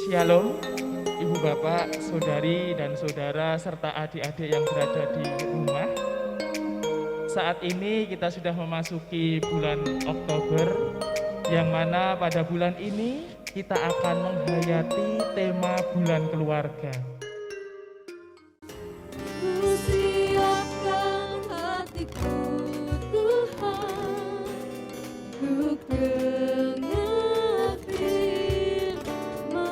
Shalom, Ibu Bapak, Saudari dan Saudara, serta adik-adik yang berada di rumah. Saat ini kita sudah memasuki bulan Oktober, yang mana pada bulan ini kita akan menghayati tema bulan keluarga. Siapkan hatiku Tuhan, untuk dengar firman-Mu.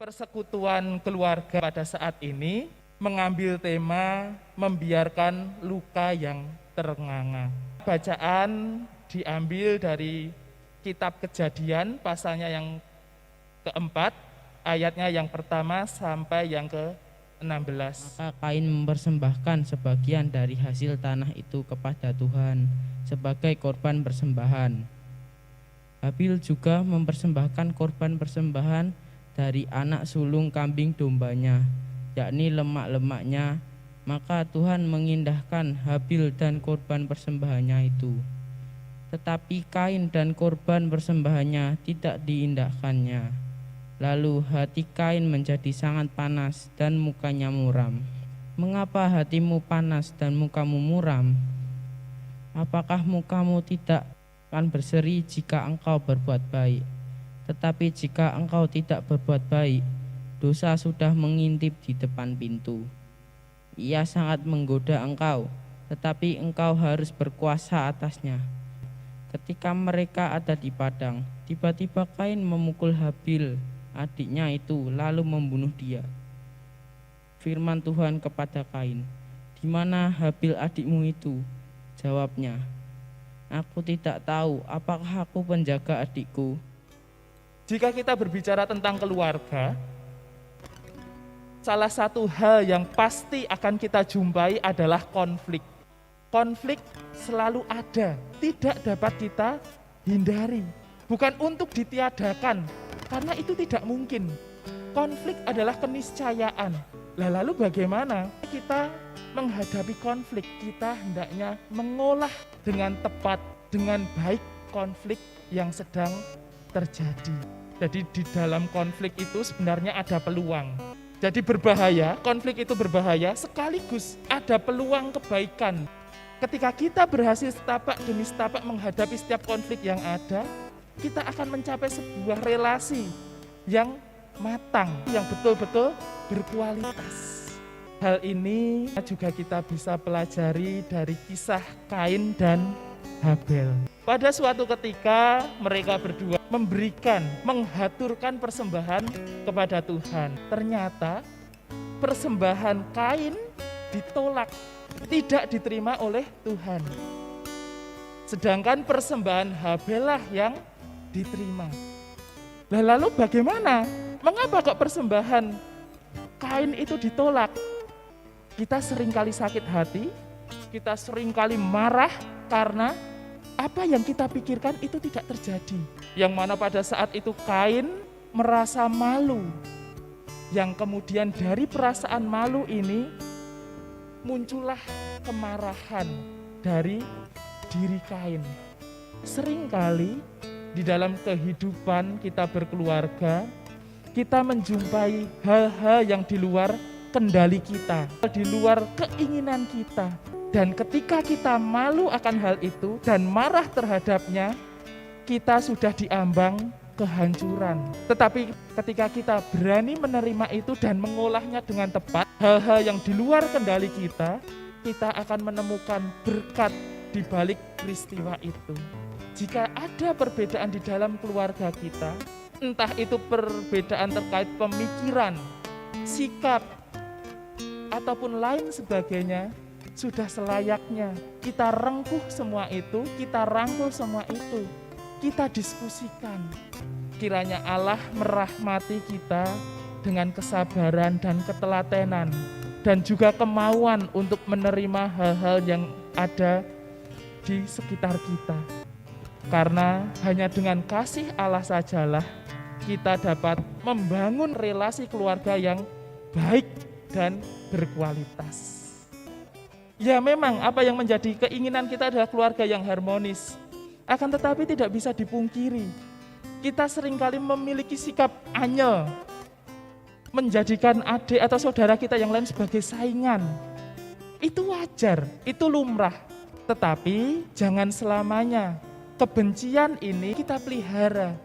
Persekutuan keluarga pada saat ini mengambil tema membiarkan luka yang terenganga. Bacaan diambil dari kitab Kejadian pasalnya yang keempat, ayatnya yang pertama sampai yang ke-16. Maka Kain mempersembahkan sebagian dari hasil tanah itu kepada Tuhan sebagai korban persembahan. Habil juga mempersembahkan korban persembahan dari anak sulung kambing dombanya, yakni lemak-lemaknya. Maka Tuhan mengindahkan Habil dan korban persembahannya itu. Tetapi Kain dan korban persembahannya tidak diindahkannya. Lalu hati Kain menjadi sangat panas dan mukanya muram. Mengapa hatimu panas dan mukamu muram? Apakah mukamu tidak akan berseri jika engkau berbuat baik? Tetapi jika engkau tidak berbuat baik, dosa sudah mengintip di depan pintu. Ia sangat menggoda engkau, tetapi engkau harus berkuasa atasnya. Ketika mereka ada di padang, tiba-tiba Kain memukul Habil, adiknya itu, lalu membunuh dia. Firman Tuhan kepada Kain, "Di mana Habil adikmu itu?" Jawabnya, "Aku tidak tahu, apakah aku penjaga adikku?" Jika kita berbicara tentang keluarga, salah satu hal yang pasti akan kita jumpai adalah konflik. Konflik selalu ada, tidak dapat kita hindari. Bukan untuk ditiadakan, karena itu tidak mungkin. Konflik adalah keniscayaan. Lalu bagaimana kita menghadapi konflik? Kita hendaknya mengolah dengan tepat, dengan baik konflik yang sedang terjadi. Jadi di dalam konflik itu sebenarnya ada peluang. Jadi berbahaya, konflik itu berbahaya, sekaligus ada peluang kebaikan. Ketika kita berhasil setapak demi setapak menghadapi setiap konflik yang ada, kita akan mencapai sebuah relasi yang matang, yang betul-betul berkualitas. Hal ini juga kita bisa pelajari dari kisah Kain dan Habel. Pada suatu ketika mereka berdua menghaturkan persembahan kepada Tuhan. Ternyata persembahan Kain ditolak, tidak diterima oleh Tuhan. Sedangkan persembahan Habel lah yang diterima. Lalu bagaimana? Mengapa kok persembahan Kain itu ditolak? Kita seringkali sakit hati, kita seringkali marah karena apa yang kita pikirkan itu tidak terjadi. Yang mana pada saat itu Kain merasa malu. Yang kemudian dari perasaan malu ini muncullah kemarahan dari diri Kain. Seringkali di dalam kehidupan kita berkeluarga, kita menjumpai hal-hal yang di luar kendali kita, di luar keinginan kita. Dan ketika kita malu akan hal itu dan marah terhadapnya, kita sudah diambang kehancuran. Tetapi ketika kita berani menerima itu dan mengolahnya dengan tepat, hal-hal yang di luar kendali kita akan menemukan berkat di balik peristiwa itu. Jika ada perbedaan di dalam keluarga kita, entah itu perbedaan terkait pemikiran, sikap, ataupun lain sebagainya, sudah selayaknya kita rengkuh semua itu, kita rangkul semua itu, kita diskusikan. Kiranya Allah merahmati kita dengan kesabaran dan ketelatenan dan juga kemauan untuk menerima hal-hal yang ada di sekitar kita. Karena hanya dengan kasih Allah sajalah kita dapat membangun relasi keluarga yang baik dan berkualitas. Ya memang apa yang menjadi keinginan kita adalah keluarga yang harmonis. Akan tetapi tidak bisa dipungkiri, kita seringkali memiliki sikap anyel, menjadikan adik atau saudara kita yang lain sebagai saingan. Itu wajar, itu lumrah. Tetapi jangan selamanya kebencian ini kita pelihara.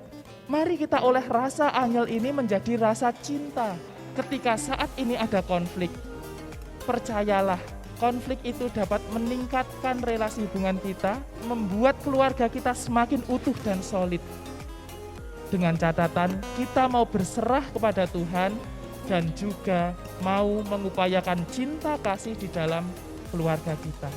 Mari kita oleh rasa anyel ini menjadi rasa cinta. Ketika saat ini ada konflik, percayalah, konflik itu dapat meningkatkan relasi hubungan kita, membuat keluarga kita semakin utuh dan solid. Dengan catatan kita mau berserah kepada Tuhan dan juga mau mengupayakan cinta kasih di dalam keluarga kita.